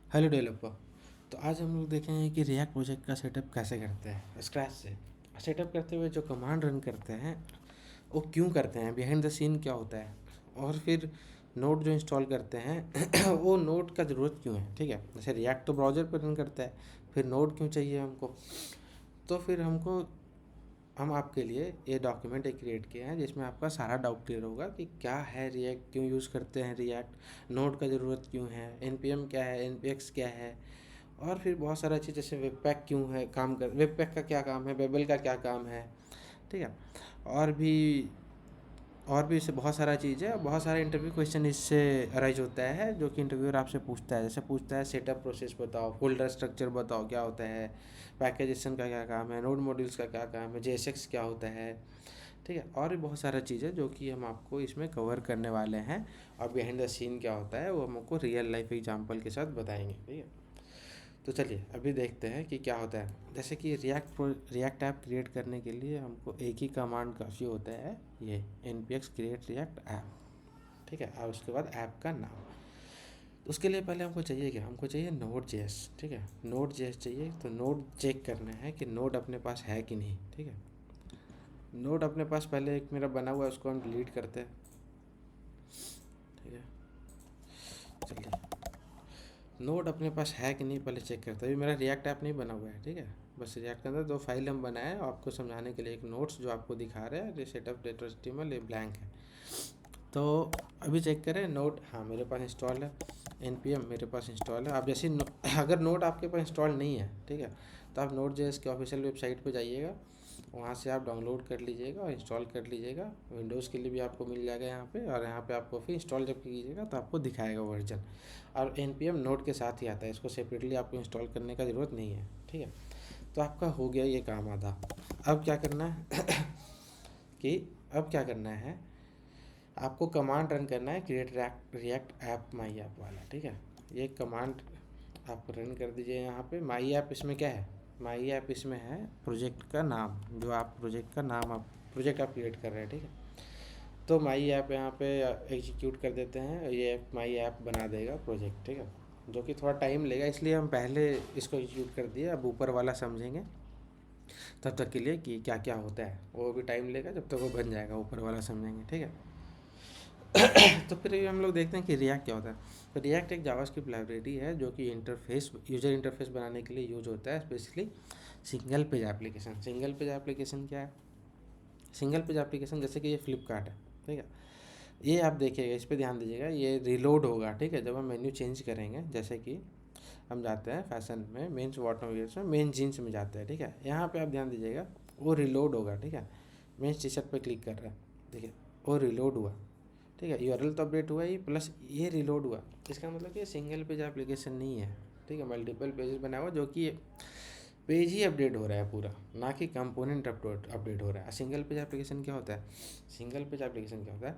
Hello developer. तो आज हम लोग देखेंगे कि रिएक्ट प्रोजेक्ट का सेटअप कैसे करते हैं स्क्रैच से। सेटअप करते हुए जो कमांड रन करते हैं वो क्यों करते हैं, बिहाइंड द सीन क्या होता है, और फिर नोड जो इंस्टॉल करते हैं वो नोड का ज़रूरत क्यों है। ठीक है, जैसे रिएक्ट तो ब्राउज़र पर रन करता है, फिर नोड क्यों चाहिए हमको। तो फिर हम आपके लिए ये डॉक्यूमेंट एक क्रिएट किए हैं जिसमें आपका सारा डाउट क्लियर होगा कि क्या है रिएक्ट, क्यों यूज़ करते हैं रिएक्ट, नोड का ज़रूरत क्यों है, npm क्या है, npx क्या है, और फिर बहुत सारा चीज़ जैसे वेब पैक क्यों है काम कर, वेब पैक का क्या काम है, बेबल का क्या काम है। ठीक है, और भी और भी इससे बहुत सारा चीज़ है, बहुत सारा इंटरव्यू क्वेश्चन इससे अराइज होता है जो कि इंटरव्यूअर आपसे पूछता है। जैसे पूछता है सेटअप प्रोसेस बताओ, फोल्डर स्ट्रक्चर बताओ क्या होता है, पैकेजेशन का क्या काम है, नोड मॉड्यूल्स का क्या काम है, JSX क्या होता है। ठीक है, और भी बहुत सारा चीज़ है जो कि हम आपको इसमें कवर करने वाले हैं, और बिहाइंड द सीन क्या होता है वो हम आपको रियल लाइफ एग्जांपल के साथ बताएंगे। ठीक है, तो चलिए अभी देखते हैं कि क्या होता है। जैसे कि रिएक्ट ऐप क्रिएट करने के लिए हमको एक ही कमांड काफ़ी होता है, ये npx क्रिएट रिएक्ट ऐप। ठीक है, और उसके बाद ऐप का नाम। उसके लिए पहले हमको चाहिए क्या, हमको चाहिए नोड जेएस। ठीक है, नोड जेएस चाहिए, तो नोड चेक करना है कि नोड अपने पास है कि नहीं। ठीक है, नोड अपने पास पहले एक मेरा बना हुआ है, उसको हम डिलीट करते हैं। ठीक है, चलिए नोड अपने पास है कि नहीं पहले चेक करते हैं। अभी मेरा रिएक्ट ऐप नहीं बना हुआ है। ठीक है, बस रिएक्ट के अंदर दो फाइल हम बनाए हैं आपको समझाने के लिए। एक नोट्स जो आपको दिखा रहे हैं सेटअप डेटा HTML, ये ब्लैंक है। तो अभी चेक करें नोड, हाँ मेरे पास इंस्टॉल है, npm मेरे पास इंस्टॉल है। आप जैसे अगर नोड आपके पास इंस्टॉल नहीं है, ठीक है, तो आप नोड जेएस के ऑफिशियल वेबसाइट पे जाइएगा, वहाँ से आप डाउनलोड कर लीजिएगा और इंस्टॉल कर लीजिएगा। विंडोज़ के लिए भी आपको मिल जाएगा यहाँ पे, और यहाँ पे आपको फिर इंस्टॉल जब कीजिएगा तो आपको दिखाएगा वर्जन, और npm नोड के साथ ही आता है, इसको सेपरेटली आपको इंस्टॉल करने का ज़रूरत नहीं है। ठीक है, तो आपका हो गया ये काम आधा। अब क्या करना है कि अब क्या करना है, आपको कमांड रन करना है create react app my app वाला। ठीक है, ये कमांड आप रन कर दीजिए। यहाँ पे माई ऐप, इसमें क्या है, माई ऐप इसमें है प्रोजेक्ट का नाम, जो आप प्रोजेक्ट का नाम आप प्रोजेक्ट आप क्रिएट कर रहे हैं। ठीक है, तो माई ऐप यहाँ पे एग्जीक्यूट कर देते हैं, ये माई ऐप बना देगा प्रोजेक्ट। ठीक है, जो कि थोड़ा टाइम लेगा, इसलिए हम पहले इसको एग्जीक्यूट कर दिए। अब ऊपर वाला समझेंगे तब तक के लिए कि क्या क्या होता है, वो भी टाइम लेगा, जब तक वो बन जाएगा ऊपर वाला समझेंगे। ठीक है, तो फिर ये हम लोग देखते हैं कि रिएक्ट क्या होता है। तो रिएक्ट एक जावास्क्रिप्ट लाइब्रेरी है जो कि इंटरफेस, यूजर इंटरफेस बनाने के लिए यूज होता है, specially single page application. Single page application क्या है, सिंगल पेज एप्लीकेशन जैसे कि ये फ्लिपकार्ट है। ठीक है, ये आप देखिएगा, इस पर ध्यान दीजिएगा, ये रिलोड होगा। ठीक है, जब हम मेन्यू चेंज करेंगे, जैसे कि हम जाते हैं फैशन में, मेन्स बॉटम वियर्स में, मेन जीन्स में जाते हैं। ठीक है, यहाँ पे आप ध्यान दीजिएगा, वो रिलोड होगा। ठीक है, मेन्स टी शर्ट पर क्लिक कर रहे हैं, देखिए वो रिलोड हुआ। ठीक है, यूआरएल तो अपडेट हुआ ही, प्लस ये रिलोड हुआ। इसका मतलब कि ये सिंगल पेज एप्लीकेशन नहीं है। ठीक है, मल्टीपल पेजेस बना हुआ, जो कि पेज ही अपडेट हो रहा है पूरा, ना कि कंपोनेंट अपडेट हो रहा है। सिंगल पेज एप्लीकेशन क्या होता है, सिंगल पेज एप्लीकेशन क्या होता है,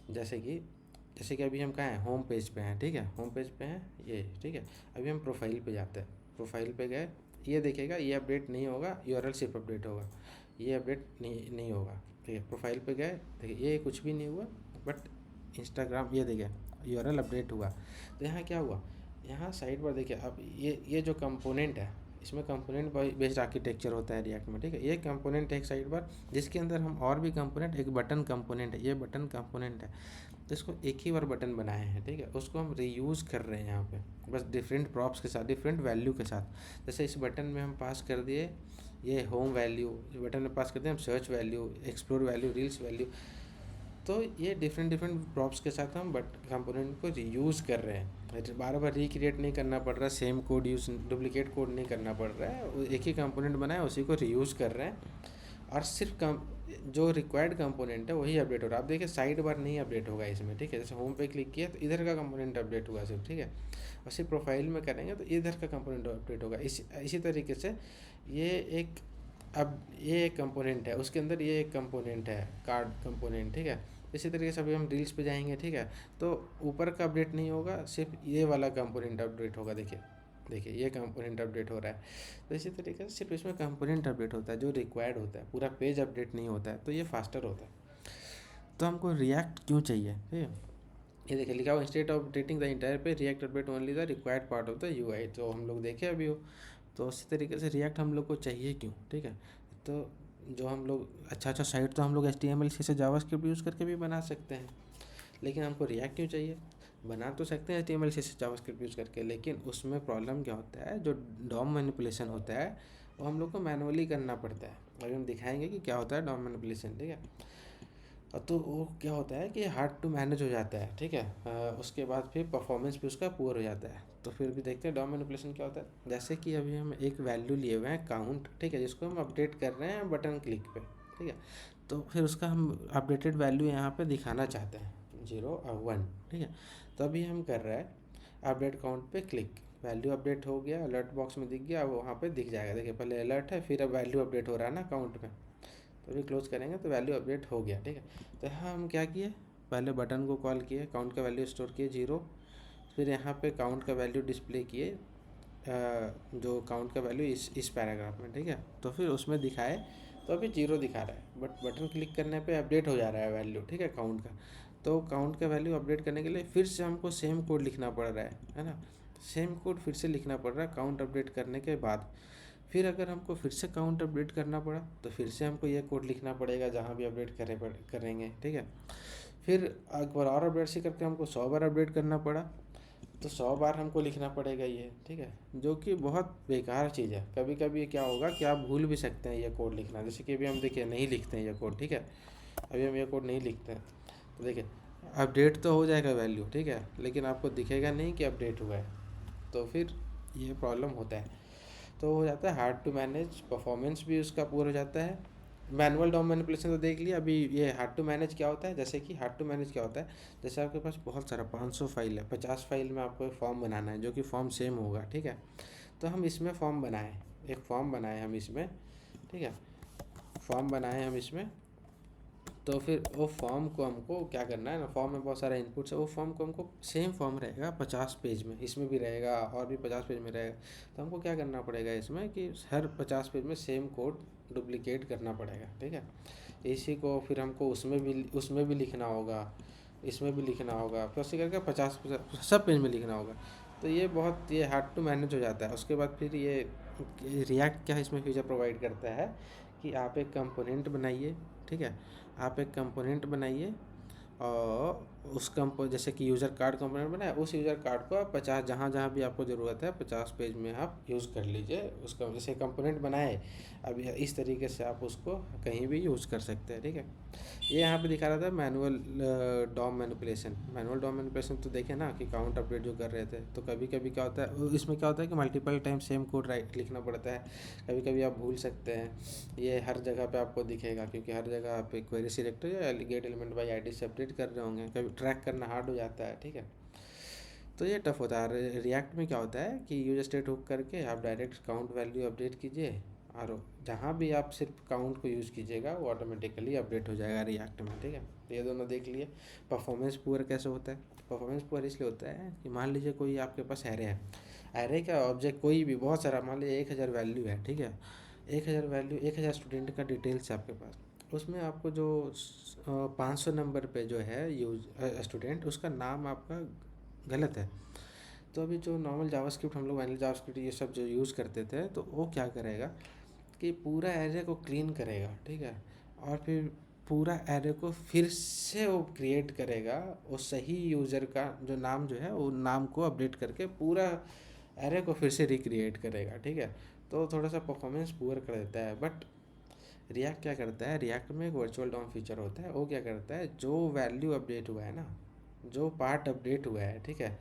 जैसे कि अभी हम कहाँ हैं, होम पेज पे हैं। ठीक है, होम पेज पे हैं ये। ठीक है, अभी हम प्रोफाइल पे जाते हैं, प्रोफाइल पे गए, ये देखिएगा ये अपडेट नहीं होगा, यूआरएल सिर्फ अपडेट होगा, ये अपडेट नहीं होगा। ठीक है, प्रोफाइल पे गए, देखिए ये कुछ भी नहीं हुआ, बट इंस्टाग्राम ये देखिए यूआरएल अपडेट हुआ। तो यहाँ क्या हुआ, यहाँ साइड पर देखिए, अब ये जो कंपोनेंट है, इसमें कंपोनेंट बेस्ड आर्किटेक्चर होता है रिएक्ट में। ठीक है, ये कंपोनेंट है एक साइड पर, जिसके अंदर हम और भी कंपोनेंट, एक बटन कंपोनेंट है, ये बटन कंपोनेंट है, तो इसको एक ही बार बटन बनाए हैं। ठीक है, उसको हम रीयूज़ कर रहे हैं यहाँ पे, बस डिफरेंट प्रॉप्स के साथ, डिफरेंट वैल्यू के साथ। जैसे इस बटन में हम पास कर दिए ये होम वैल्यू, बटन में पास करते हैं हम search value, explore value, reels value. तो ये डिफरेंट डिफरेंट प्रॉप्स के साथ हम बट कंपोनेंट को रीयूज़ कर रहे हैं, बार बार रिक्रिएट नहीं करना पड़ रहा, same code use, duplicate code नहीं करना पड़ रहा है, एक ही कंपोनेंट बनाए उसी को रीयूज़ कर रहे हैं, और सिर्फ जो रिक्वायर्ड कंपोनेंट है वही अपडेट हो रहा है। आप देखिए साइड बार नहीं अपडेट होगा इसमें। ठीक है, जैसे होम पे क्लिक किया तो इधर का कंपोनेंट अपडेट हुआ सिर्फ। ठीक है, और सिर्फ प्रोफाइल में करेंगे तो इधर का कंपोनेंट अपडेट होगा। इसी तरीके से ये एक, अब ये एक कंपोनेंट है, उसके अंदर ये एक कंपोनेंट है, कार्ड कंपोनेंट। ठीक है, इसी तरीके से अभी हम रील्स पे जाएंगे। ठीक है, तो ऊपर का अपडेट नहीं होगा, सिर्फ ये वाला कंपोनेंट अपडेट होगा। देखिए देखिए ये कंपोनेंट अपडेट हो रहा है। तो इसी तरीके से सिर्फ इसमें कंपोनेंट अपडेट होता है जो रिक्वायर्ड होता है, पूरा पेज अपडेट नहीं होता है, तो ये फास्टर होता है। तो हमको रिएक्ट क्यों चाहिए, ठीक है, ये देखिए लिखा हुआ instead of updating the entire page React update only the required part of the UI. तो हम लोग देखे अभी हो, तो उसी तरीके से रिएक्ट हम लोग को चाहिए क्यों, ठीक है। तो जो हम लोग अच्छा साइट तो हम लोग HTML से जावास्क्रिप्ट यूज़ करके भी बना सकते हैं, लेकिन हमको रिएक्ट क्यों चाहिए। बना तो सकते हैं HTML से जावास्क्रिप्ट यूज़ करके, लेकिन उसमें प्रॉब्लम क्या होता है, जो डॉम मैनिपुलेशन होता है वो हम लोग को मैनुअली करना पड़ता है। अभी हम दिखाएंगे कि क्या होता है डॉम मैनिपुलेशन, ठीक है। तो वो क्या होता है कि हार्ड टू मैनेज हो जाता है, ठीक है। उसके बाद फिर परफॉर्मेंस भी उसका पुअर हो जाता है। तो फिर भी देखते हैं डॉम मैनिपुलेशन क्या होता है। जैसे कि अभी हम एक वैल्यू लिए हुए हैं काउंट, ठीक है, जिसको हम अपडेट कर रहे हैं बटन क्लिक पे, ठीक है। तो फिर उसका हम अपडेटेड वैल्यू यहाँ पे दिखाना चाहते हैं 0 और 1, ठीक है। तो अभी हम कर रहे हैं अपडेट काउंट पे क्लिक, वैल्यू अपडेट हो गया, अलर्ट बॉक्स में दिख गया, अब वहाँ पे दिख जाएगा। देखिए पहले अलर्ट है, फिर अब वैल्यू अपडेट हो रहा है ना काउंट में, तो अभी क्लोज करेंगे तो वैल्यू अपडेट हो गया, ठीक है। तो यहाँ हम क्या किए, पहले बटन को कॉल किए, काउंट का वैल्यू स्टोर किए 0, फिर यहाँ पे काउंट का वैल्यू डिस्प्ले किए, जो काउंट का वैल्यू इस पैराग्राफ में, ठीक है। तो फिर उसमें दिखाए तो अभी 0 दिखा रहा है, बट बटन क्लिक करने पे अपडेट हो जा रहा है वैल्यू, ठीक है, काउंट का। तो काउंट का वैल्यू अपडेट करने के लिए फिर से हमको सेम कोड लिखना पड़ रहा है ना। सेम कोड फिर से लिखना पड़ रहा है काउंट अपडेट करने के बाद। फिर अगर हमको फिर से काउंट अपडेट करना पड़ा तो फिर से हमको ये कोड लिखना पड़ेगा जहाँ भी अपडेट करेंगे, ठीक है। फिर एक बार और अपडेट से करके हमको 100 बार अपडेट करना पड़ा, तो 100 बार हमको लिखना पड़ेगा ये, ठीक है, जो कि बहुत बेकार चीज़ है। कभी कभी क्या होगा कि आप भूल भी सकते हैं ये कोड लिखना, जैसे कि अभी हम देखिए नहीं लिखते हैं ये कोड, ठीक है। अभी हम ये कोड नहीं लिखते हैं, तो देखिए अपडेट तो हो जाएगा वैल्यू, ठीक है, लेकिन आपको दिखेगा नहीं कि अपडेट हुआ है, तो फिर ये प्रॉब्लम होता है। तो हो जाता है हार्ड टू मैनेज, परफॉर्मेंस भी उसका पूरा हो जाता है। मैनुअल डॉम मैनिपुलेशन तो देख लिया, अभी ये हार्ड टू मैनेज क्या होता है। जैसे कि हार्ड टू मैनेज क्या होता है, जैसे आपके पास बहुत सारा 500 फाइल है, 50 फाइल में आपको एक फॉर्म बनाना है जो कि फॉर्म सेम होगा, ठीक है। तो हम इसमें फॉर्म बनाएं, एक फॉर्म बनाएं हम इसमें, ठीक है, फॉर्म बनाएं हम इसमें। तो फिर वो फॉर्म को हमको क्या करना है ना, फॉर्म में बहुत सारा इनपुट्स है, वो फॉर्म को हमको सेम फॉर्म रहेगा 50 पेज में, इसमें भी रहेगा और भी 50 पेज में रहेगा। तो हमको क्या करना पड़ेगा इसमें कि हर 50 पेज में सेम कोड डुप्लीकेट करना पड़ेगा, ठीक है। इसी को फिर हमको उसमें भी लिखना होगा, इसमें भी लिखना होगा, फिर उसी करके 50 सब पेज में लिखना होगा। तो ये हार्ड टू मैनेज हो जाता है। उसके बाद फिर ये रिएक्ट क्या इसमें फीचर प्रोवाइड करता है कि आप एक कंपोनेंट बनाइए, ठीक है, आप एक कंपोनेंट बनाइए और उस जैसे कि यूज़र कार्ड कंपोनेंट बनाए, उस यूज़र कार्ड को आप 50 जहाँ जहाँ भी आपको ज़रूरत है 50 पेज में आप यूज़ कर लीजिए उसका। जैसे कंपोनेंट बनाए, अब इस तरीके से आप उसको कहीं भी यूज़ कर सकते हैं, ठीक है। ये यहाँ पे दिखा रहा था manual DOM manipulation. Manual DOM manipulation तो देखे ना कि काउंट अपडेट जो कर रहे थे, तो कभी कभी क्या होता है इसमें, क्या होता है कि मल्टीपल टाइम सेम कोड लिखना पड़ता है। कभी कभी आप भूल सकते हैं, ये हर जगह पे आपको दिखेगा क्योंकि हर जगह आप क्वेरी सिलेक्टर या गेट एलिमेंट बाई आईडी से अपडेट कर रहे होंगे, कभी ट्रैक करना हार्ड हो जाता है, ठीक है। तो ये टफ होता है। रिएक्ट में क्या होता है कि यूजर स्टेट हुक करके आप डायरेक्ट काउंट वैल्यू अपडेट कीजिए, और जहाँ भी आप सिर्फ काउंट को यूज़ कीजिएगा वो ऑटोमेटिकली अपडेट हो जाएगा रिएक्ट में, ठीक है। तो ये दोनों देख लिए। परफॉर्मेंस पुअर कैसे होता है, परफॉर्मेंस पुअर इसलिए होता है कि मान लीजिए कोई आपके पास एरे है, एरे का ऑब्जेक्ट कोई भी बहुत सारा, मान लीजिए 1000 वैल्यू है, ठीक है। 1000 वैल्यू, 1000 स्टूडेंट का डिटेल्स है आपके पास, उसमें आपको जो 500 नंबर पे जो है यूज स्टूडेंट, उसका नाम आपका गलत है। तो अभी जो नॉर्मल जावास्क्रिप्ट हम लोग वैनिला जावास्क्रिप्ट ये सब जो यूज़ करते थे, तो वो क्या करेगा कि पूरा एरे को क्लीन करेगा, ठीक है, और फिर पूरा एरे को फिर से वो क्रिएट करेगा, वो सही यूज़र का जो नाम जो है वो नाम को अपडेट करके पूरा एरे को फिर से रिक्रिएट करेगा, ठीक है। तो थोड़ा सा परफॉर्मेंस पुअर कर देता है। बट रिएक्ट क्या करता है, रिएक्ट में एक वर्चुअल डॉम फीचर होता है, वो क्या करता है, जो वैल्यू अपडेट हुआ है ना, जो पार्ट अपडेट हुआ है, ठीक है,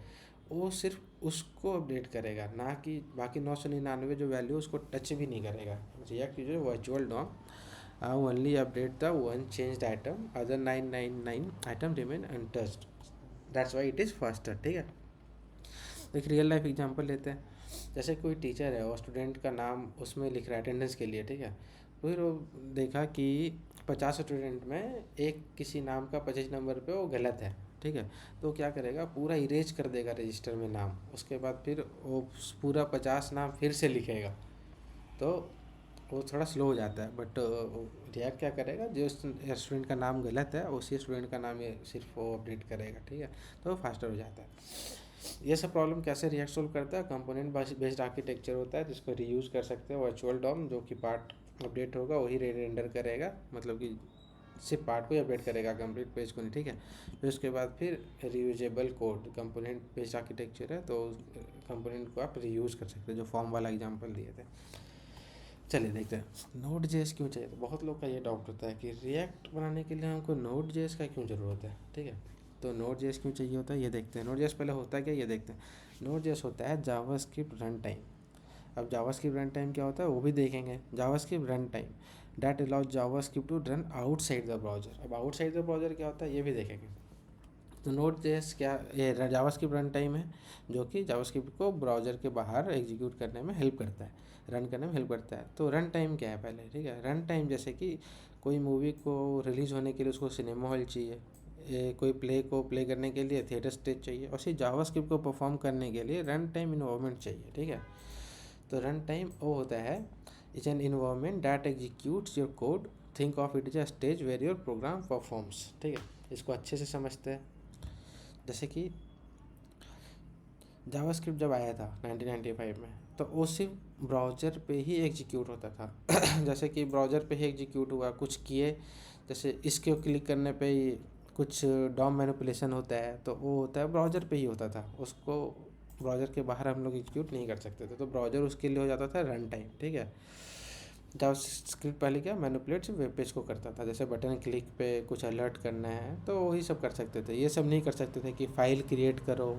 वो सिर्फ उसको अपडेट करेगा, ना कि बाकी 999 जो वैल्यू उसको टच भी नहीं करेगा। React user virtual DOM only update the one changed item, other 999 item remain untouched, that's why it is faster, ठीक है। एक रियल लाइफ एग्जांपल लेते हैं। जैसे कोई टीचर है और स्टूडेंट का नाम उसमें लिख रहा है अटेंडेंस के लिए, ठीक है। फिर वो देखा कि 50 स्टूडेंट में एक किसी नाम का 25 नंबर पे वो गलत है, ठीक है। तो क्या करेगा, पूरा इरेज कर देगा रजिस्टर में नाम, उसके बाद फिर वो पूरा 50 नाम फिर से लिखेगा। तो वो थोड़ा स्लो हो जाता है। बट रिएक्ट क्या करेगा, जो स्टूडेंट का नाम गलत है उसी स्टूडेंट का नाम ये सिर्फ वो अपडेट करेगा, ठीक है, तो वो फास्टर हो जाता है। ये सब प्रॉब्लम कैसे रिएक्ट सोल्व करता है, कंपोनेंट बेस्ड आर्किटेक्चर होता है जिसको रीयूज़ कर सकते हैं। वर्चुअल डॉम जो कि पार्ट अपडेट होगा वही रेंडर करेगा, मतलब कि सिर्फ पार्ट को ही अपडेट करेगा, कंप्लीट पेज को नहीं, ठीक है। फिर उसके बाद फिर reusable code, component based architecture है तो कंपोनेंट को आप रीयूज़ कर सकते हैं, जो फॉर्म वाला एग्जांपल दिए थे। चलिए देखते हैं नोड जेएस क्यों चाहिए। तो बहुत लोग का ये डाउट होता है कि रिएक्ट बनाने के लिए हमको नोड जेएस का क्यों ज़रूरत है, ठीक है। तो नोड जेएस क्यों चाहिए होता है ये देखते हैं। नोड जेएस पहले होता है क्या ये देखते हैं। नोड जेएस होता है जावास्क्रिप्ट रन टाइम। अब जावास्क्रिप्ट रन टाइम क्या होता है वो भी देखेंगे। JavaScript run time that allows JavaScript to run outside the browser. अब आउटसाइड द ब्राउजर क्या होता है ये भी देखेंगे। तो नोड जेएस क्या, ये जावास्क्रिप्ट रन टाइम है जो कि जावास्क्रिप्ट को ब्राउज़र के बाहर एग्जीक्यूट करने में हेल्प करता है, रन करने में हेल्प करता है। तो रन टाइम क्या है पहले, ठीक है। रन टाइम जैसे कि कोई मूवी को रिलीज़ होने के लिए उसको सिनेमा हॉल चाहिए, कोई प्ले को प्ले करने के लिए थिएटर स्टेज चाहिए, और सिर्फ जावास्क्रिप्ट को परफॉर्म करने के लिए रन टाइम इन्वायरमेंट चाहिए, ठीक है। तो रन टाइम वो होता है is an environment that executes your code, think of it is a stage where your program performs, ठीक है। इसको अच्छे से समझते हैं। जैसे कि जावास्क्रिप्ट जब आया था 1995 में तो वो सिर्फ ब्राउज़र पे ही एग्जीक्यूट होता था जैसे कि ब्राउज़र पे ही एग्जीक्यूट हुआ, कुछ किए, जैसे इसके क्लिक करने पे ही कुछ डॉम मैनिपुलेशन होता है तो वो होता है ब्राउज़र पे ही होता था, उसको ब्राउज़र के बाहर हम लोग एग्जीक्यूट नहीं कर सकते थे। तो ब्राउज़र उसके लिए हो जाता था रन टाइम, ठीक है। जावास्क्रिप्ट पहले क्या मैनिपुलेट सिर्फ वेब पेज को करता था, जैसे बटन क्लिक पे कुछ अलर्ट करना है तो वही सब कर सकते थे। ये सब नहीं कर सकते थे कि फ़ाइल क्रिएट करो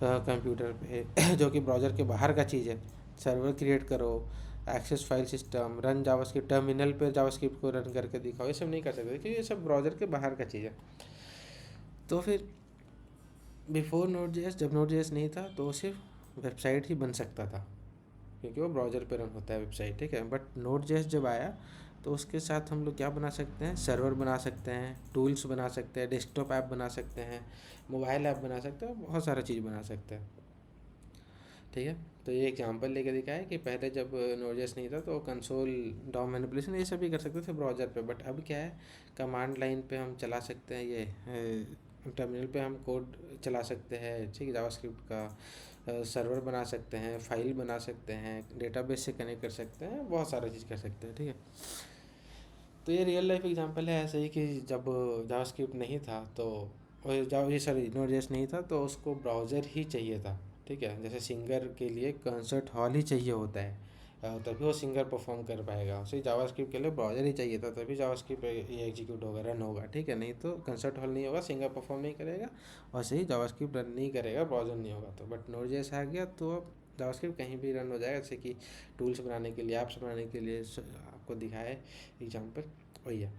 कंप्यूटर पे जो कि ब्राउज़र के बाहर का चीज़ है, सर्वर क्रिएट करो, access file system, run JavaScript, terminal पे जावास्क्रिप्ट को रन करके दिखाओ, ये सब नहीं कर सकते क्योंकि ये सब ब्राउज़र के बाहर का चीज़ है। तो फिर बिफोर नोड जेएस, जब नोड जेएस नहीं था तो सिर्फ वेबसाइट ही बन सकता था क्योंकि वो ब्राउज़र पे रन होता है वेबसाइट, ठीक है। बट नोड जेएस जब आया तो उसके साथ हम लोग क्या बना सकते हैं, सर्वर बना सकते हैं, टूल्स बना सकते हैं, डेस्कटॉप ऐप बना सकते हैं, मोबाइल ऐप बना सकते हैं, बहुत सारा चीज़ बना सकते हैं, ठीक है। तो ये एग्जांपल लेके दिखाया कि पहले जब नोड जेएस नहीं था तो कंसोल डॉम मैनिपुलेशन ये सब भी कर सकते थे ब्राउज़र पे। बट अब क्या है, कमांड लाइन पे हम चला सकते हैं, ये टर्मिनल पे हम कोड चला सकते हैं, ठीक है, जावास्क्रिप्ट का सर्वर बना सकते हैं, फाइल बना सकते हैं, डेटाबेस से कनेक्ट कर सकते हैं, बहुत सारा चीज़ कर सकते हैं, ठीक है। तो ये रियल लाइफ एग्जांपल है ऐसे ही कि जब जावास्क्रिप्ट नहीं था तो ये सॉरी नोड जेएस नहीं था तो उसको ब्राउज़र ही चाहिए था, ठीक है। जैसे सिंगर के लिए कंसर्ट हॉल ही चाहिए होता है तभी वो सिंगर परफॉर्म कर पाएगा, उसे जावास्क्रिप्ट के लिए ब्राउज़र ही चाहिए था तभी जावास्क्रिप्ट ये एग्जीक्यूट होगा, रन होगा, ठीक है। नहीं तो कंसर्ट हॉल नहीं होगा, सिंगर परफॉर्म नहीं करेगा, और सही जावास्क्रिप्ट रन नहीं करेगा, ब्राउज़र नहीं होगा। तो बट नोड जेएस आ गया तो अब जावास्क्रिप्ट कहीं भी रन हो जाएगा, जैसे कि टूल्स बनाने के लिए, ऐप्स बनाने के लिए आपको दिखाए एग्जाम्पल वही है,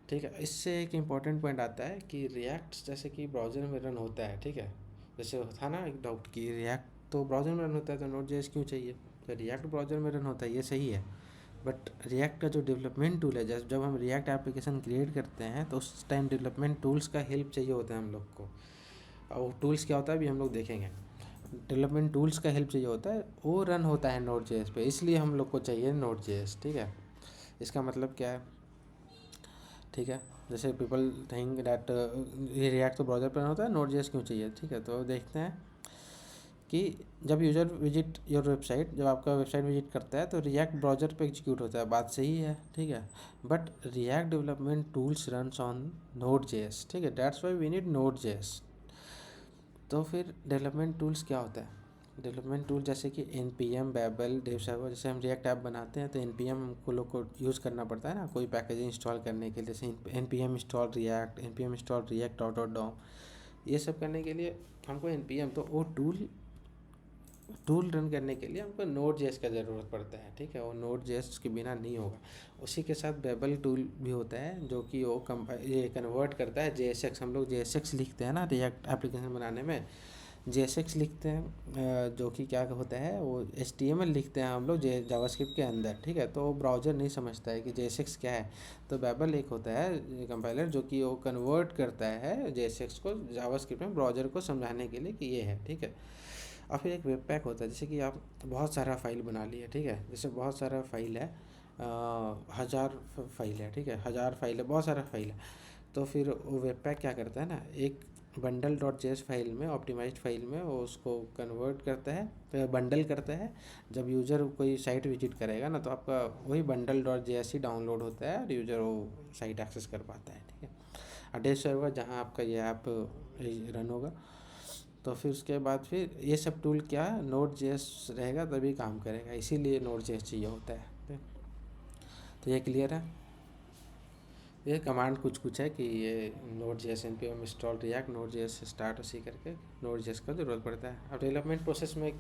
ठीक है। इससे एक इम्पॉर्टेंट पॉइंट आता है कि रिएक्ट जैसे कि ब्राउज़र में रन होता है, ठीक है। जैसे था ना एक डाउट कि रिएक्ट तो ब्राउज़र में रन होता है तो नोड जेएस क्यों चाहिए, तो रिएक्ट ब्राउज़र में रन होता है ये सही है। बट रिएक्ट का जो डेवलपमेंट टूल है, जब हम रिएक्ट एप्लीकेशन क्रिएट करते हैं तो उस टाइम डेवलपमेंट टूल्स का हेल्प चाहिए होता है हम लोग को, और टूल्स क्या होता है अभी हम लोग देखेंगे। डेवलपमेंट टूल्स का हेल्प चाहिए होता है, वो रन होता है नोड जेएस पे, इसलिए हम लोग को चाहिए नोड जेएस, ठीक है। इसका मतलब क्या है, ठीक है। जैसे पीपल थिंक दैट ये रिएक्ट तो ब्राउज़र पर होता है, नोड जेएस क्यों चाहिए, ठीक है। तो देखते हैं कि जब यूज़र विजिट योर वेबसाइट, जब आपका वेबसाइट विजिट करता है तो रिएक्ट ब्राउज़र पे एग्जीक्यूट होता है, बात सही है, ठीक है। But React development tools runs on Node JS, ठीक है, that's why we need Node JS. तो फिर डेवलपमेंट टूल्स क्या होता है, डेवलपमेंट टूल जैसे कि npm, babel, dev server, जैसे हम रिएक्ट ऐप बनाते हैं तो npm हमको लोग को यूज़ करना पड़ता है ना कोई पैकेज इंस्टॉल करने के लिए, जैसे npm install react, npm install react dot, ये सब करने के लिए हमको npm, तो वो टूल रन करने के लिए हमको नोड जेएस का ज़रूरत पड़ता है, ठीक है। वो नोड जेएस के बिना नहीं होगा। उसी के साथ बेबल टूल भी होता है जो कि वो ये कन्वर्ट करता है JSX, हम लोग JSX लिखते हैं ना रिएक्ट एप्लीकेशन बनाने में, JSX लिखते हैं जो कि क्या होता है, वो HTML लिखते हैं हम लोग जावास्क्रिप्ट के अंदर, ठीक है। तो वो ब्राउज़र नहीं समझता है कि JSX क्या है, तो बेबल एक होता है कंपाइलर जो कि वो कन्वर्ट करता है JSX को जावास्क्रिप्ट में ब्राउज़र को समझाने के लिए कि ये है, ठीक है। और फिर एक वेब पैक होता है, जैसे कि आप बहुत सारा फाइल बना लिए, ठीक है, जैसे बहुत सारा फाइल है, 1000 फाइल है, ठीक है, 1000 फाइल है, बहुत सारा फाइल है। तो फिर वो वेब पैक क्या करता है ना, एक बंडल डॉट जेएस फाइल में, ऑप्टिमाइज्ड फाइल में वो उसको कन्वर्ट करता है, फिर बंडल करता है। जब यूज़र कोई साइट विजिट करेगा ना, तो आपका वही बंडल डॉट जेएस ही डाउनलोड होता है और यूज़र वो साइट एक्सेस कर पाता है, ठीक है। डेव सर्वर जहाँ आपका ये ऐप रन होगा। तो फिर उसके बाद फिर ये सब टूल क्या, नोड जेएस रहेगा तभी काम करेगा, इसीलिए नोड जेएस चाहिए होता है, ठीक? तो ये क्लियर है। ये कमांड कुछ कुछ है कि ये node JS npm install react node JS start, उसी करके नोड जेएस का ज़रूरत पड़ता है। अब डेवलपमेंट प्रोसेस में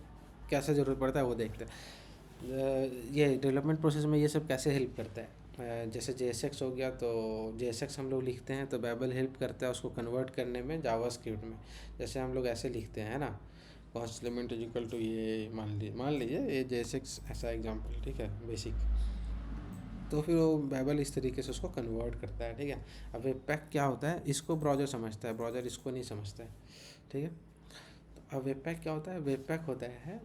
कैसे ज़रूरत पड़ता है वो देखते हैं। ये डेवलपमेंट प्रोसेस में ये सब कैसे हेल्प करता है। जैसे JSX हो गया, तो JSX हम लोग लिखते हैं तो बैबल हेल्प करता है उसको कन्वर्ट करने में जावास्क्रिप्ट में। जैसे हम लोग ऐसे लिखते हैं ना, const element is equal to ये, मान लीजिए ये JSX ऐसा एग्जांपल, ठीक है, बेसिक। तो फिर वो बैबल इस तरीके से उसको कन्वर्ट करता है, ठीक है। अब वेब पैक क्या होता है, इसको ब्राउज़र समझता है, ब्राउज़र इसको नहीं समझता है, ठीक है। तो अब वेब पैक क्या होता है, वेब पैक होता है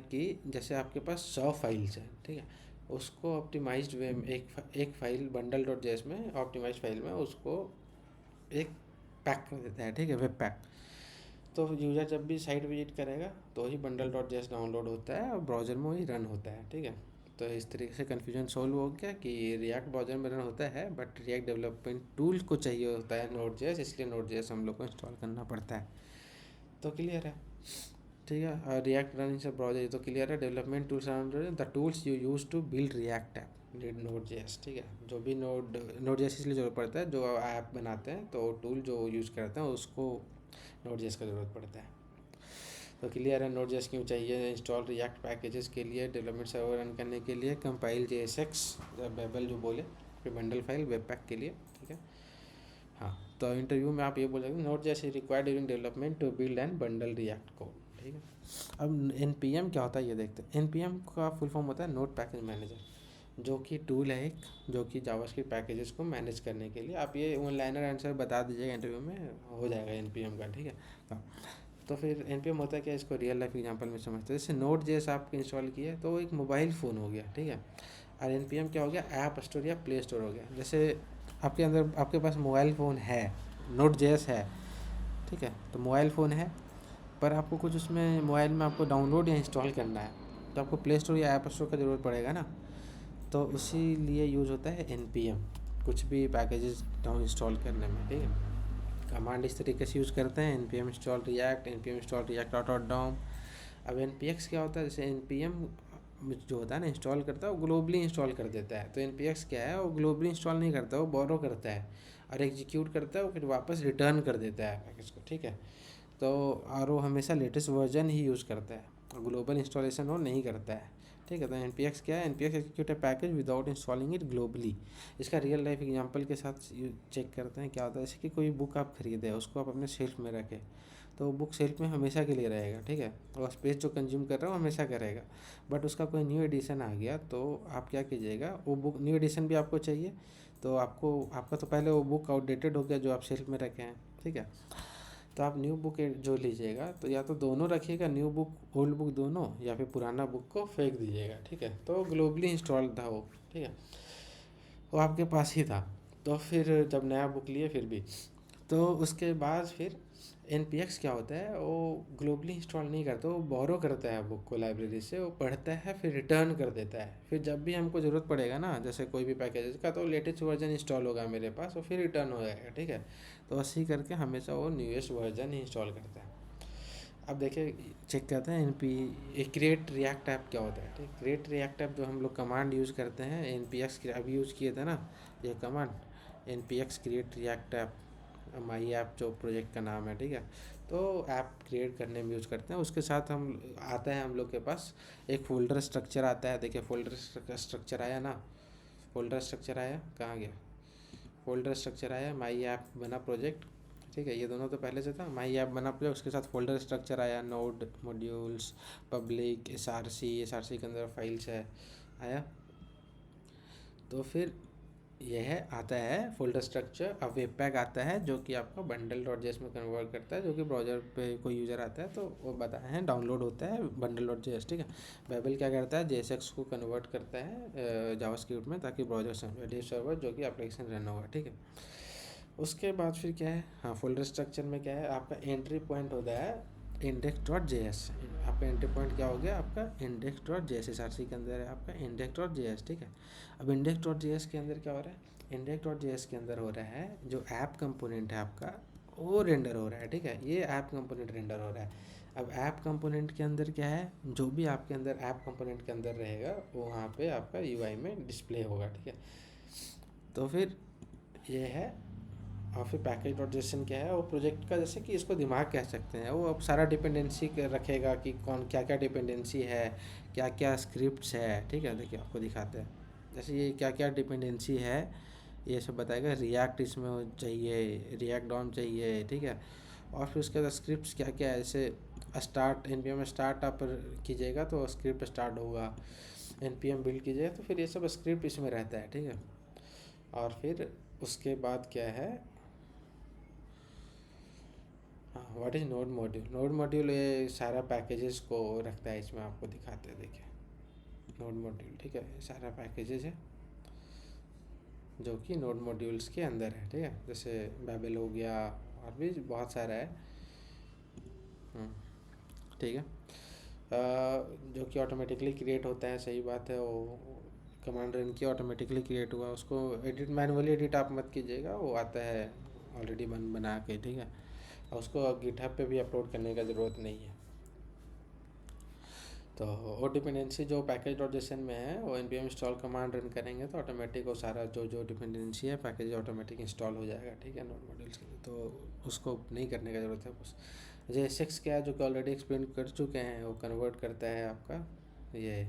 कि जैसे आपके पास 100 फाइल्स हैं, ठीक है, उसको ऑप्टिमाइज्ड वे में एक फाइल बंडल डॉट जेएस में, ऑप्टिमाइज्ड फाइल में उसको एक पैक कर देता है, ठीक है, वेब पैक। तो यूज़र जब भी साइट विजिट करेगा तो ही बंडल डॉट जेएस डाउनलोड होता है और ब्राउज़र में वही रन होता है, ठीक है। तो इस तरीके से कन्फ्यूजन सॉल्व हो गया कि रिएक्ट ब्राउज़र में रन होता है, बट रिएक्ट डेवलपमेंट टूल को चाहिए होता है नोड जेएस, इसलिए नोड जेएस हम लोग को इंस्टॉल करना पड़ता है। तो क्लियर है, ठीक है। और रिएक्ट रन इन सब ब्राउज़र, तो क्लियर है। Development tools the tools you use to build React app need Node JS, ठीक है। जो भी नोड जेएस इसलिए ज़रूरत पड़ता है, जो ऐप बनाते हैं तो टूल जो यूज़ करते हैं उसको नोड जेएस का ज़रूरत पड़ता है। तो क्लियर है नोड जेएस क्यों चाहिए। इंस्टॉल रिएक्ट पैकेजेस के लिए, डेवलपमेंट सर्वर रन करने के लिए, कंपाइल JSX बेबल जो बोले, फिर बंडल फाइल वेब पैक के लिए, ठीक है। हाँ, तो इंटरव्यू में आप ये बोल सकते हैं Node JS is required during development to build and bundle React code, ठीक है। अब NPM क्या होता है ये देखते हैं। NPM का फुल फॉर्म होता है नोड पैकेज मैनेजर, जो कि टूल है एक, जो कि जावास्क्रिप्ट पैकेजेस को मैनेज करने के लिए। आप ये वन लाइनर आंसर बता दीजिएगा इंटरव्यू में, हो जाएगा NPM का, ठीक है। हाँ, तो फिर NPM होता है क्या, इसको रियल लाइफ एग्जांपल में समझते हैं। जैसे नोड जेएस आप इंस्टॉल किए तो वो एक मोबाइल फ़ोन हो गया, ठीक है। और NPM क्या हो गया, ऐप स्टोर या प्ले स्टोर हो गया। जैसे आपके पास मोबाइल फ़ोन है, नोड जेएस है, ठीक है, तो मोबाइल फ़ोन है, पर आपको कुछ उसमें मोबाइल में आपको डाउनलोड या इंस्टॉल करना है, तो आपको प्ले स्टोर या ऐप स्टोर का ज़रूरत पड़ेगा ना। तो उसी लिए यूज़ होता है NPM, कुछ भी पैकेजेस डाउन इंस्टॉल करने में, ठीक है। कमांड इस तरीके से यूज़ करते हैं, npm install react dot dot down. अब npx क्या होता है, जैसे npm जो होता है ना इंस्टॉल करता है, वो ग्लोबली इंस्टॉल कर देता है। तो npx क्या है, वो ग्लोबली इंस्टॉल नहीं करता, वो बोरो करता है और एग्जीक्यूट करता है, वो फिर वापस रिटर्न कर देता है पैकेज को, ठीक है। तो और वो हमेशा लेटेस्ट वर्जन ही यूज़ करता है, ग्लोबल इंस्टॉलेशन वो नहीं करता है, ठीक है। तो NPX क्या है, NPX execute A package without installing it globally. इसका रियल लाइफ एग्जांपल के साथ चेक करते हैं क्या होता है। जैसे कि कोई बुक आप खरीदे, उसको आप अपने शेल्फ में रखें, तो वो बुक शेल्फ में हमेशा के लिए रहेगा, ठीक है, और स्पेस जो कंज्यूम कर रहा है वो हमेशा करेगा। बट उसका कोई न्यू एडिशन आ गया तो आप क्या कीजिएगा, वो बुक न्यू एडिशन भी आपको चाहिए, तो आपका तो पहले वो बुक आउटडेटेड हो गया जो आप शेल्फ में रखे हैं, ठीक है। तो आप न्यू बुक जो लीजिएगा तो या तो दोनों रखिएगा, न्यू बुक ओल्ड बुक दोनों, या फिर पुराना बुक को फेंक दीजिएगा, ठीक है। तो ग्लोबली इंस्टॉल था वो, ठीक है, वो आपके पास ही था। तो फिर जब नया बुक लिए फिर भी, तो उसके बाद फिर NPX क्या होता है, वो ग्लोबली इंस्टॉल नहीं करता, वो बोरो करता है बुक को लाइब्रेरी से, वो पढ़ता है फिर रिटर्न कर देता है। फिर जब भी हमको ज़रूरत पड़ेगा ना, जैसे कोई भी पैकेज का, तो लेटेस्ट वर्जन इंस्टॉल होगा मेरे पास और फिर रिटर्न हो जाएगा, ठीक है। तो ऐसे ही करके हमेशा वो न्यूएस्ट वर्जन ही इंस्टॉल करता है। अब देखिए चेक करते हैं क्रिएट रिएक्ट ऐप क्या होता है, ठीक। क्रिएट रिएक्ट ऐप जो हम लोग कमांड यूज़ करते हैं, NPX अभी यूज़ किए थे ना ये command, NPX create react app, my app जो प्रोजेक्ट का नाम है, ठीक है। तो ऐप क्रिएट करने में यूज़ करते हैं। उसके साथ हम आता है हम लोग के पास एक फ़ोल्डर स्ट्रक्चर आता है। देखिए फ़ोल्डर स्ट्रक्चर आया ना, फ़ोल्डर स्ट्रक्चर आया, कहाँ गया, फ़ोल्डर स्ट्रक्चर आया, माई ऐप बना प्रोजेक्ट, ठीक है। ये दोनों तो पहले से था, माई ऐप बना प्रोजेक्ट, उसके साथ फ़ोल्डर स्ट्रक्चर आया, नोड मॉड्यूल्स पब्लिक SRC के अंदर फाइल्स है आया। तो फिर ये है आता है फोल्डर स्ट्रक्चर। अब वेब पैक आता है जो कि आपका बंडल डॉट जेएस में कन्वर्ट करता है, जो कि ब्राउज़र पे कोई यूज़र आता है तो वो बताया है डाउनलोड होता है बंडल डॉट जेएस, ठीक है। बेबल क्या करता है, जेएसएक्स को कन्वर्ट करता है जावास्क्रिप्ट में, ताकि ब्राउज़र वेब सर्वर जो कि एप्लीकेशन रन होगा, ठीक है। उसके बाद फिर क्या है, हाँ फोल्डर स्ट्रक्चर में क्या है, आपका एंट्री पॉइंट होता है इंडेक्स डॉट जे एस। आपका एंट्री पॉइंट क्या हो गया, आपका index dot J S, S R C के अंदर है आपका इंडेक्स डॉट जे एस, ठीक है। अब इंडेक्स डॉट जे एस के अंदर क्या हो रहा है, इंडेक्स डॉट जे एस के अंदर हो रहा है जो ऐप कंपोनेंट है आपका वो रेंडर हो रहा है, ठीक है। ये ऐप कंपोनेंट रेंडर हो रहा है। अब ऐप कंपोनेंट के अंदर क्या है, जो भी आपके अंदर ऐप कंपोनेंट के अंदर रहेगा वो वहाँ पे आपका यूआई में डिस्प्ले होगा, ठीक है। तो फिर ये है। और फिर पैकेज डॉट जेसन क्या है, वो प्रोजेक्ट का जैसे कि इसको दिमाग कह सकते हैं, वो अब सारा डिपेंडेंसी रखेगा कि कौन क्या क्या डिपेंडेंसी है, क्या क्या स्क्रिप्ट्स है, ठीक है। देखिए आपको दिखाते हैं जैसे ये क्या क्या डिपेंडेंसी है, ये सब बताएगा। रिएक्ट इसमें चाहिए, रिएक्ट डॉम चाहिए, ठीक है। और फिर उसके बाद स्क्रिप्ट्स क्या क्या है, जैसे स्टार्ट npm स्टार्ट आप कीजिएगा तो स्क्रिप्ट स्टार्ट होगा, npm बिल्ड कीजिएगा तो फिर ये सब स्क्रिप्ट इसमें रहता है, ठीक है। और फिर उसके बाद क्या है, हाँ what is node module. Node module ये सारा पैकेजेस को रखता है, इसमें आपको दिखाते हैं, देखिए नोड मॉड्यूल, ठीक है। ये सारा पैकेजेस है जो कि नोड मॉड्यूल्स के अंदर है, ठीक है। जैसे बेबल हो गया और भी बहुत सारा है, ठीक है। जो कि ऑटोमेटिकली क्रिएट होता है, सही बात है। वो कमांड रन किया ऑटोमेटिकली क्रिएट हुआ, उसको एडिट मैनुअली एडिट आप मत कीजिएगा, वो आता है ऑलरेडी बना के, ठीक है। और उसको गिटहब पे भी अपलोड करने का ज़रूरत नहीं है। तो वो डिपेंडेंसी जो पैकेज डॉट जेसन में है वो npm इंस्टॉल कमांड रन करेंगे तो ऑटोमेटिक वो सारा जो जो डिपेंडेंसी है पैकेज ऑटोमेटिक इंस्टॉल हो जाएगा, ठीक है, नोड मॉड्यूल्स के लिए। तो उसको नहीं करने का ज़रूरत है बस। JSX क्या है, जो कि ऑलरेडी एक्सप्लेन कर चुके हैं, वो कन्वर्ट करता है आपका ये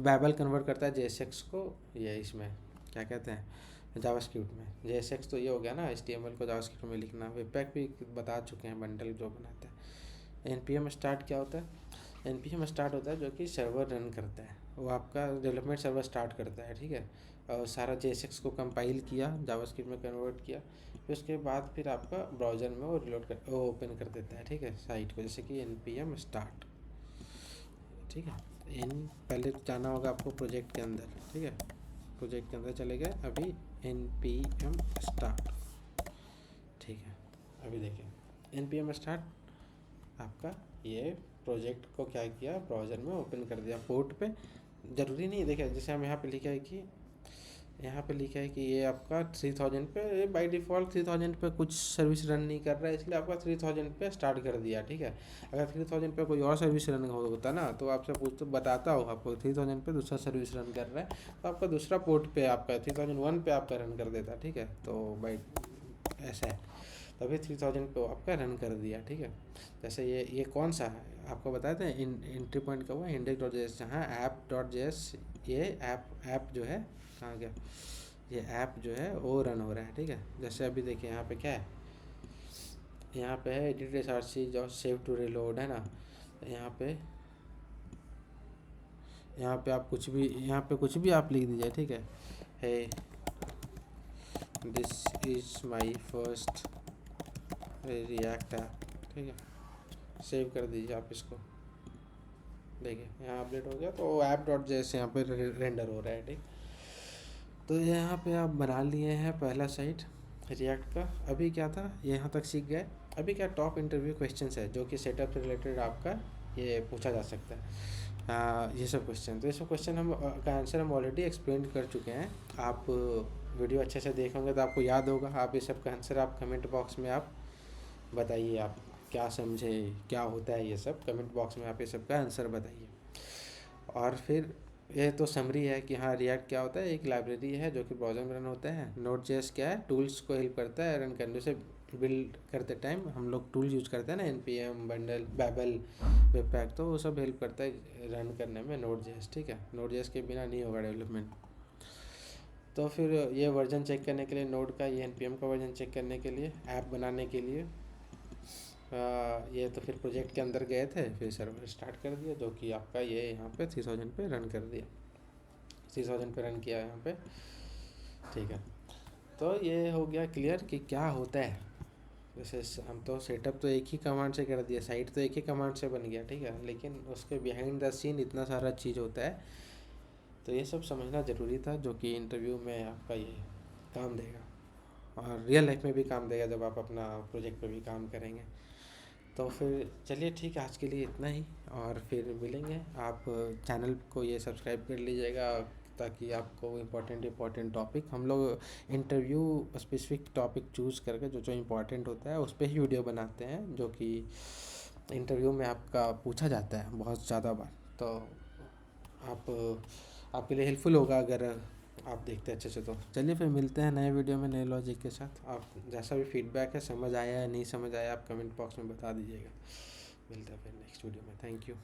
बैबल कन्वर्ट करता है JSX को, ये इसमें क्या कहते हैं जावास्क्रिप्ट में। JSX तो ये हो गया ना HTML को जावास्क्रिप्ट में लिखना। वेबपैक भी बता चुके हैं बंडल जो बनाता है। npm स्टार्ट क्या होता है, npm स्टार्ट होता है जो कि सर्वर रन करता है, वो आपका डेवलपमेंट सर्वर स्टार्ट करता है, ठीक है। और सारा JSX को कंपाइल किया, जावास्क्रिप्ट में कन्वर्ट किया, फिर उसके बाद फिर आपका ब्राउज़र में वो रिलोड कर वो ओपन कर देता है, ठीक है, साइट को, जैसे कि npm स्टार्ट, ठीक है। पहले जाना होगा आपको प्रोजेक्ट के अंदर, ठीक है। प्रोजेक्ट के अंदर चले गए, अभी npm स्टार्ट, ठीक है। अभी देखिए npm स्टार्ट आपका ये प्रोजेक्ट को क्या किया, ब्राउज़र में ओपन कर दिया पोर्ट पे। ज़रूरी नहीं, देखिए जैसे हम यहाँ पे लिखा है कि ये आपका 3000 पे बाय डिफ़ॉल्ट 3000 पे कुछ सर्विस रन नहीं कर रहा है, इसलिए आपका 3000 पे स्टार्ट कर दिया, ठीक है। अगर 3000 पे कोई और सर्विस रन होता ना तो आपसे तो बताता हो आपको 3000 पे दूसरा सर्विस रन कर रहा है तो आपका दूसरा पोर्ट पे आपका 3001 पे आपका रन कर देता, ठीक है। तो बाई ऐसा है, तभी 3000 पे आपका रन कर दिया, ठीक है। जैसे ये कौन सा है आपको बताते हैं, एंट्री पॉइंट का हुआ इंडेक्स डॉट जे एस, जहाँ ऐप डॉट जे एस, ये ऐप जो है कहाँ गया, ये ऐप जो है वो रन हो रहा है, ठीक है। जैसे अभी देखिए यहाँ पे क्या है, यहाँ पे है एडिट एस आर सी जो सेव टू रिलोड है ना, यहाँ पे आप कुछ भी आप लिख दीजिए, ठीक है। Hey this is my first React app, ठीक है, सेव कर दीजिए आप इसको। देखिए यहाँ अपडेट हो गया, तो ऐप डॉट जेएस यहाँ पे रेंडर हो रहा है, ठीक। तो यहाँ पे आप बना लिए हैं पहला साइट रिएक्ट का। अभी क्या था, यहाँ तक सीख गए। अभी क्या टॉप इंटरव्यू क्वेश्चंस है जो कि सेटअप से रिलेटेड आपका ये पूछा जा सकता है। ये सब क्वेश्चन, तो ये सब क्वेश्चन हम का आंसर हम ऑलरेडी एक्सप्लेन कर चुके हैं। आप वीडियो अच्छे से देखोगे तो आपको याद होगा। आप ये सब का आंसर आप कमेंट बॉक्स में आप बताइए, आप क्या समझे, क्या होता है ये सब, कमेंट बॉक्स में आप ये सब का आंसर बताइए। और फिर ये तो समरी है कि हाँ रिएक्ट क्या होता है, एक लाइब्रेरी है जो कि ब्राउज़र में रन होता है। नोड जेएस क्या है, टूल्स को हेल्प करता है रन करने से। बिल्ड करते टाइम हम लोग टूल यूज़ करते हैं ना, npm बंडल बेबल वेबपैक, तो वो सब हेल्प करता है रन करने में नोड जेएस, ठीक है। नोड जेएस के बिना नहीं होगा डेवलपमेंट। तो फिर ये वर्जन चेक करने के लिए नोड का, ये npm का वर्जन चेक करने के लिए, ऐप बनाने के लिए ये तो फिर प्रोजेक्ट के अंदर गए थे, फिर सर्वर स्टार्ट कर दिया जो कि आपका ये यहाँ पे 3000 पे रन कर दिया, 3000 पे रन किया यहाँ पे। ठीक है। तो ये हो गया क्लियर कि क्या होता है। जैसे हम तो सेटअप तो एक ही कमांड से कर दिया, साइट तो एक ही कमांड से बन गया, ठीक है, लेकिन उसके बिहाइंड द सीन इतना सारा चीज़ होता है। तो ये सब समझना ज़रूरी था, जो कि इंटरव्यू में आपका ये काम देगा और रियल लाइफ में भी काम देगा जब आप अपना प्रोजेक्ट पे भी काम करेंगे। तो फिर चलिए ठीक है, आज के लिए इतना ही, और फिर मिलेंगे। आप चैनल को ये सब्सक्राइब कर लीजिएगा, ताकि आपको इम्पोर्टेंट इम्पोर्टेंट टॉपिक, हम लोग इंटरव्यू स्पेसिफिक टॉपिक चूज़ करके जो जो इम्पोर्टेंट होता है उस पर ही वीडियो बनाते हैं, जो कि इंटरव्यू में आपका पूछा जाता है बहुत ज़्यादा बार। तो आप आपके लिए हेल्पफुल होगा अगर आप देखते हैं अच्छे से। तो चलिए फिर मिलते हैं नए वीडियो में नए लॉजिक के साथ। आप जैसा भी फीडबैक है, समझ आया या नहीं समझ आया, आप कमेंट बॉक्स में बता दीजिएगा। मिलते हैं फिर नेक्स्ट वीडियो में। Thank you.